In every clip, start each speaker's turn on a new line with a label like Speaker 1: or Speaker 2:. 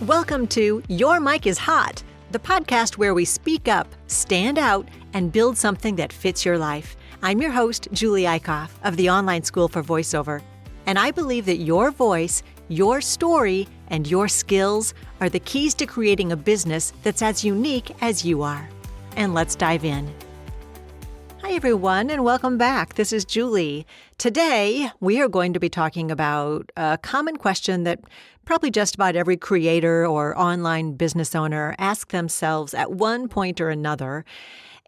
Speaker 1: Welcome to Your Mic is Hot, the podcast where we speak up, stand out, and build something that fits your life. I'm your host, Julie Eichhoff of the Online School for Voiceover, and I believe that your voice, your story, and your skills are the keys to creating a business that's as unique as you are. And let's dive in. Hi, everyone, and welcome back. This is Julie. Today, we are going to be talking about a common question that probably just about every creator or online business owner asks themselves at one point or another.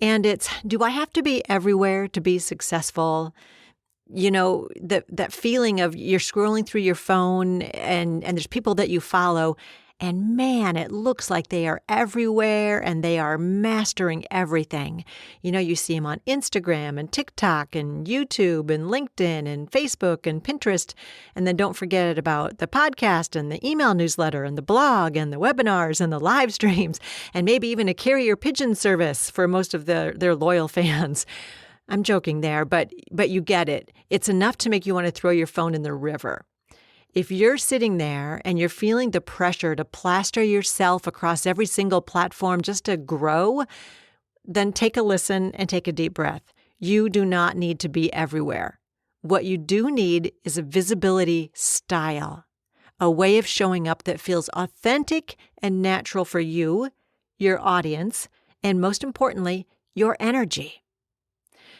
Speaker 1: And it's, do I have to be everywhere to be successful? You know, that feeling of you're scrolling through your phone and there's people that you follow, and man, it looks like they are everywhere and they are mastering everything. You know, you see them on Instagram and TikTok and YouTube and LinkedIn and Facebook and Pinterest. And then don't forget about the podcast and the email newsletter and the blog and the webinars and the live streams and maybe even a carrier pigeon service for most of their loyal fans. I'm joking there, but you get it. It's enough to make you want to throw your phone in the river. If you're sitting there and you're feeling the pressure to plaster yourself across every single platform just to grow, then take a listen and take a deep breath. You do not need to be everywhere. What you do need is a visibility style, a way of showing up that feels authentic and natural for you, your audience, and most importantly, your energy.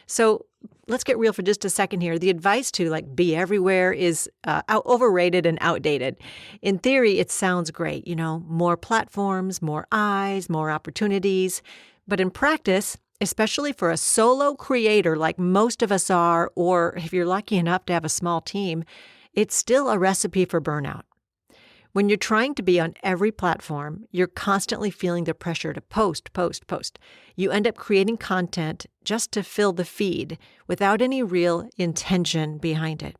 Speaker 1: So let's get real for just a second here. The advice to be everywhere is overrated and outdated. In theory, it sounds great, more platforms, more eyes, more opportunities. But in practice, especially for a solo creator like most of us are, or if you're lucky enough to have a small team, it's still a recipe for burnout. When you're trying to be on every platform, you're constantly feeling the pressure to post. You end up creating content just to fill the feed without any real intention behind it.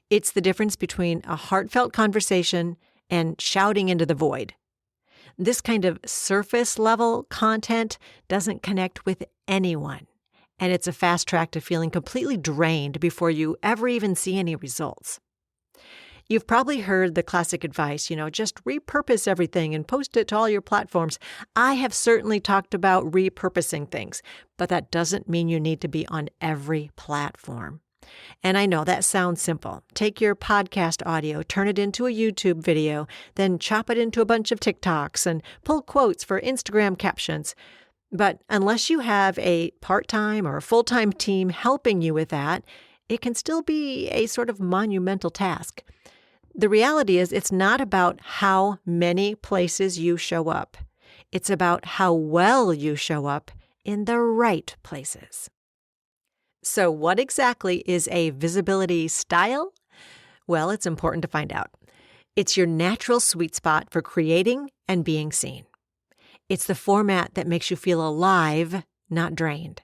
Speaker 1: It's the difference between a heartfelt conversation and shouting into the void. This kind of surface-level content doesn't connect with anyone, and it's a fast track to feeling completely drained before you ever even see any results. You've probably heard the classic advice, just repurpose everything and post it to all your platforms. I have certainly talked about repurposing things, but that doesn't mean you need to be on every platform. And I know that sounds simple. Take your podcast audio, turn it into a YouTube video, then chop it into a bunch of TikToks and pull quotes for Instagram captions. But unless you have a part-time or a full-time team helping you with that, it can still be a sort of monumental task. The reality is it's not about how many places you show up. It's about how well you show up in the right places. So what exactly is a visibility style? Well, it's important to find out. It's your natural sweet spot for creating and being seen. It's the format that makes you feel alive, not drained.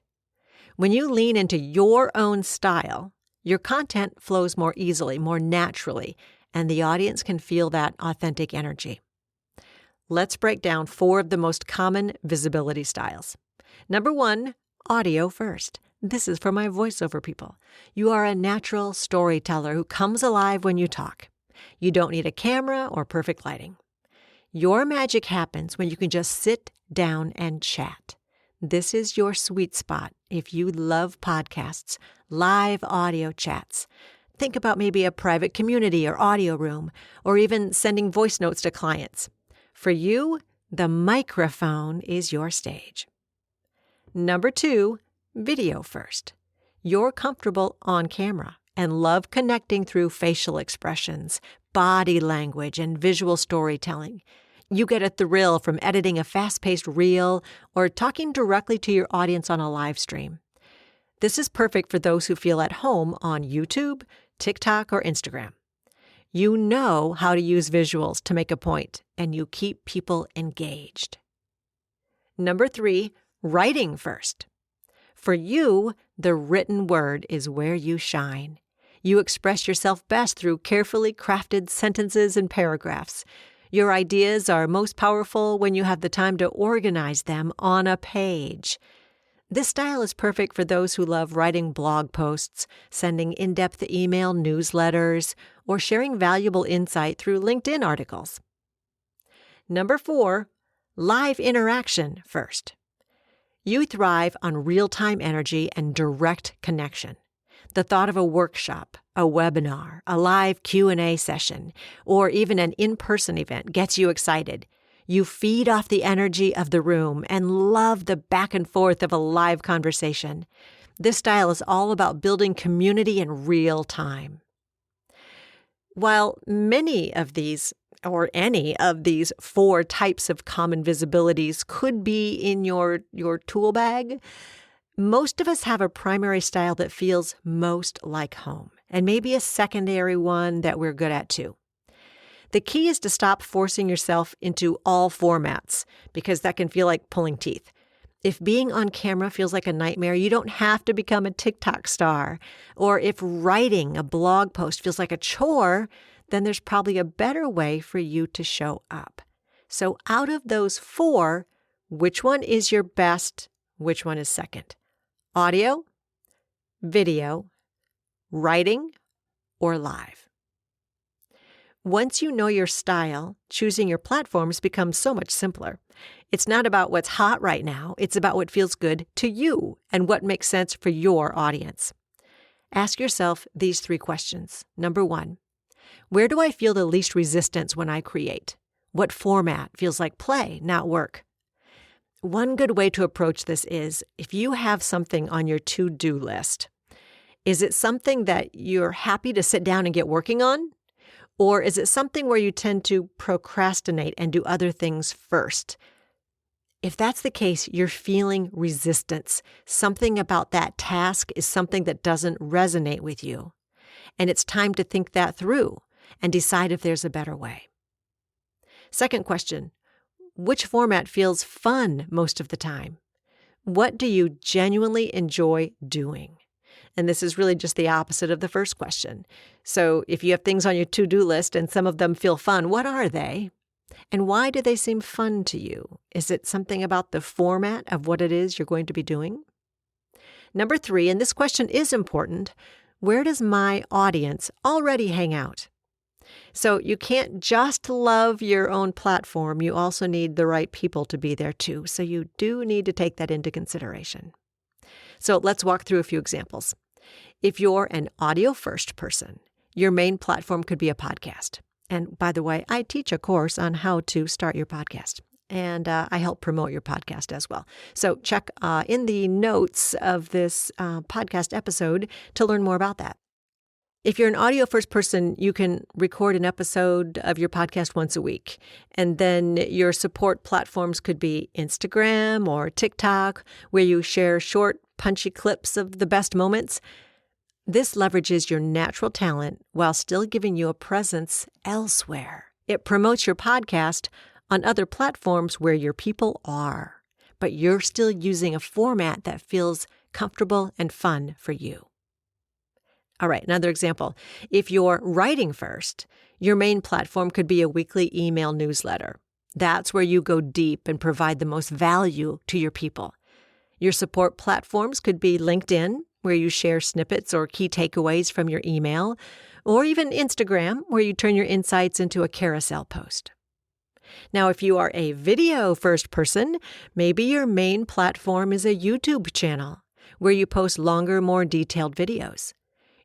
Speaker 1: When you lean into your own style, your content flows more easily, more naturally, and the audience can feel that authentic energy. Let's break down 4 of the most common visibility styles. Number 1, audio first. This is for my voiceover people. You are a natural storyteller who comes alive when you talk. You don't need a camera or perfect lighting. Your magic happens when you can just sit down and chat. This is your sweet spot if you love podcasts, live audio chats. Think about maybe a private community or audio room, or even sending voice notes to clients. For you, the microphone is your stage. Number 2, video first. You're comfortable on camera and love connecting through facial expressions, body language, and visual storytelling. You get a thrill from editing a fast-paced reel or talking directly to your audience on a live stream. This is perfect for those who feel at home on YouTube, TikTok, or Instagram. You know how to use visuals to make a point, and you keep people engaged. Number 3, writing first. For you, the written word is where you shine. You express yourself best through carefully crafted sentences and paragraphs. Your ideas are most powerful when you have the time to organize them on a page. This style is perfect for those who love writing blog posts, sending in-depth email newsletters, or sharing valuable insight through LinkedIn articles. Number 4, live interaction first. You thrive on real-time energy and direct connection. The thought of a workshop, a webinar, a live Q&A session, or even an in-person event gets you excited. You feed off the energy of the room and love the back and forth of a live conversation. This style is all about building community in real time. While many of these, or any of these 4 types of common visibilities could be in your tool bag, most of us have a primary style that feels most like home, and maybe a secondary one that we're good at too. The key is to stop forcing yourself into all formats, because that can feel like pulling teeth. If being on camera feels like a nightmare, you don't have to become a TikTok star. Or if writing a blog post feels like a chore, then there's probably a better way for you to show up. So out of those 4, which one is your best? Which one is second? Audio, video, writing, or live? Once you know your style, choosing your platforms becomes so much simpler. It's not about what's hot right now. It's about what feels good to you and what makes sense for your audience. Ask yourself these 3 questions. Number 1, where do I feel the least resistance when I create? What format feels like play, not work? One good way to approach this is, if you have something on your to-do list, is it something that you're happy to sit down and get working on? Or is it something where you tend to procrastinate and do other things first? If that's the case, you're feeling resistance. Something about that task is something that doesn't resonate with you. And it's time to think that through and decide if there's a better way. Second question, which format feels fun most of the time? What do you genuinely enjoy doing? And this is really just the opposite of the first question. So if you have things on your to-do list and some of them feel fun, what are they? And why do they seem fun to you? Is it something about the format of what it is you're going to be doing? Number 3, and this question is important, where does my audience already hang out? So you can't just love your own platform. You also need the right people to be there too. So you do need to take that into consideration. So let's walk through a few examples. If you're an audio-first person, your main platform could be a podcast. And by the way, I teach a course on how to start your podcast. And I help promote your podcast as well. So check in the notes of this podcast episode to learn more about that. If you're an audio-first person, you can record an episode of your podcast once a week. And then your support platforms could be Instagram or TikTok, where you share short, punchy clips of the best moments. This leverages your natural talent while still giving you a presence elsewhere. It promotes your podcast on other platforms where your people are, but you're still using a format that feels comfortable and fun for you. All right, another example. If you're writing first, your main platform could be a weekly email newsletter. That's where you go deep and provide the most value to your people. Your support platforms could be LinkedIn, where you share snippets or key takeaways from your email, or even Instagram, where you turn your insights into a carousel post. Now, if you are a video-first person, maybe your main platform is a YouTube channel, where you post longer, more detailed videos.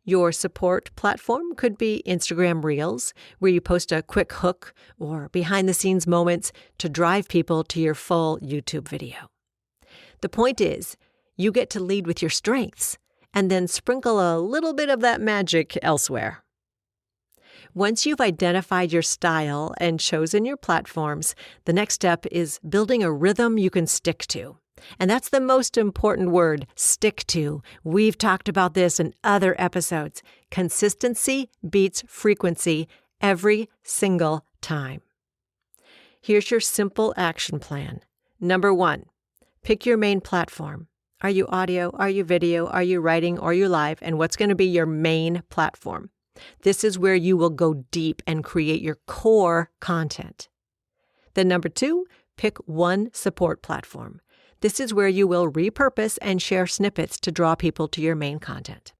Speaker 1: Your support platform could be Instagram Reels, where you post a quick hook or behind-the-scenes moments to drive people to your full YouTube video. The point is, you get to lead with your strengths and then sprinkle a little bit of that magic elsewhere. Once you've identified your style and chosen your platforms, the next step is building a rhythm you can stick to. And that's the most important word, stick to. We've talked about this in other episodes. Consistency beats frequency every single time. Here's your simple action plan. Number 1, pick your main platform. Are you audio? Are you video? Are you writing? Are you live? And what's going to be your main platform? This is where you will go deep and create your core content. Then number 2, pick one support platform. This is where you will repurpose and share snippets to draw people to your main content.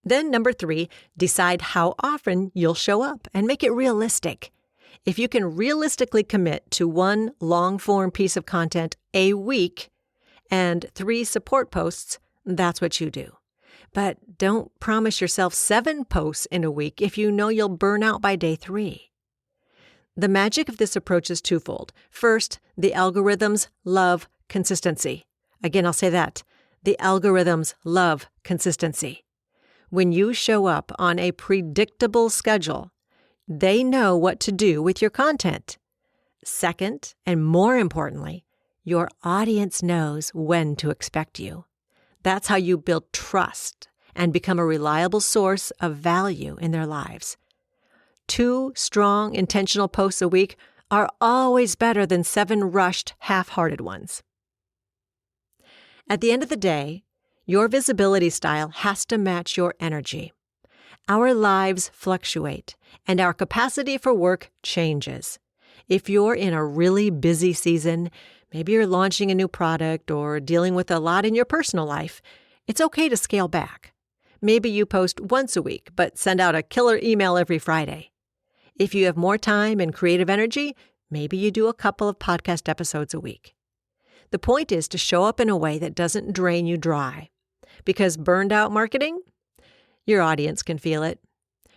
Speaker 1: Then number 3, decide how often you'll show up and make it realistic. If you can realistically commit to one long-form piece of content a week and 3 support posts, that's what you do. But don't promise yourself 7 posts in a week if you know you'll burn out by day 3. The magic of this approach is twofold. First, the algorithms love consistency. Again, I'll say that. The algorithms love consistency. When you show up on a predictable schedule, they know what to do with your content. Second, and more importantly, your audience knows when to expect you. That's how you build trust and become a reliable source of value in their lives. 2 strong, intentional posts a week are always better than 7 rushed, half-hearted ones. At the end of the day, your visibility style has to match your energy. Our lives fluctuate, and our capacity for work changes. If you're in a really busy season, maybe you're launching a new product or dealing with a lot in your personal life, it's okay to scale back. Maybe you post once a week, but send out a killer email every Friday. If you have more time and creative energy, maybe you do a couple of podcast episodes a week. The point is to show up in a way that doesn't drain you dry. Because burned out marketing, your audience can feel it.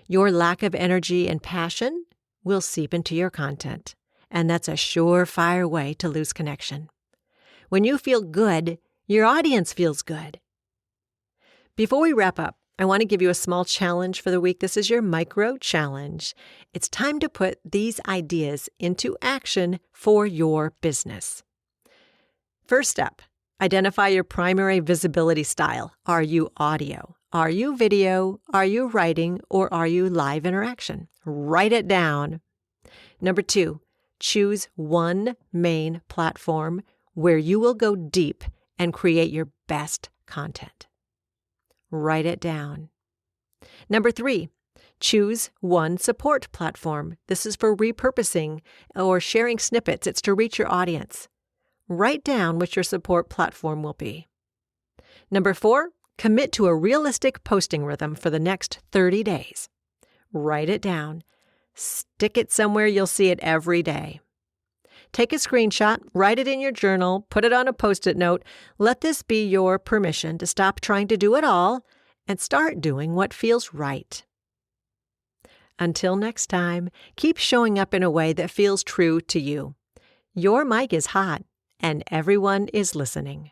Speaker 1: Your lack of energy and passion will seep into your content, and that's a surefire way to lose connection. When you feel good, your audience feels good. Before we wrap up, I want to give you a small challenge for the week. This is your micro challenge. It's time to put these ideas into action for your business. First step, identify your primary visibility style. Are you audio? Are you video? Are you writing? Or are you live interaction? Write it down. Number 2, choose one main platform where you will go deep and create your best content. Write it down. Number 3, choose one support platform. This is for repurposing or sharing snippets. It's to reach your audience. Write down what your support platform will be. Number 4, commit to a realistic posting rhythm for the next 30 days. Write it down. Stick it somewhere you'll see it every day. Take a screenshot, write it in your journal, put it on a Post-it note. Let this be your permission to stop trying to do it all and start doing what feels right. Until next time, keep showing up in a way that feels true to you. Your mic is hot, and everyone is listening.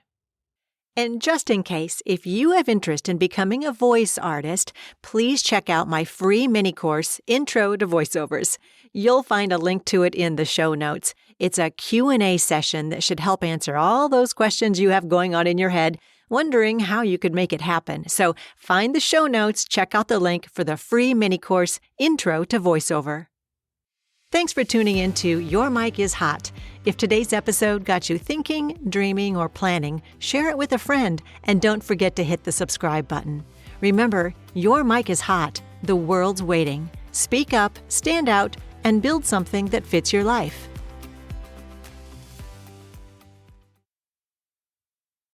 Speaker 1: And just in case, if you have interest in becoming a voice artist, please check out my free mini course, Intro to Voiceovers. You'll find a link to it in the show notes. It's a Q&A session that should help answer all those questions you have going on in your head, wondering how you could make it happen. So find the show notes, check out the link for the free mini course, Intro to Voiceover. Thanks for tuning in to Your Mic is Hot. If today's episode got you thinking, dreaming, or planning, share it with a friend, and don't forget to hit the subscribe button. Remember, your mic is hot. The world's waiting. Speak up, stand out, and build something that fits your life.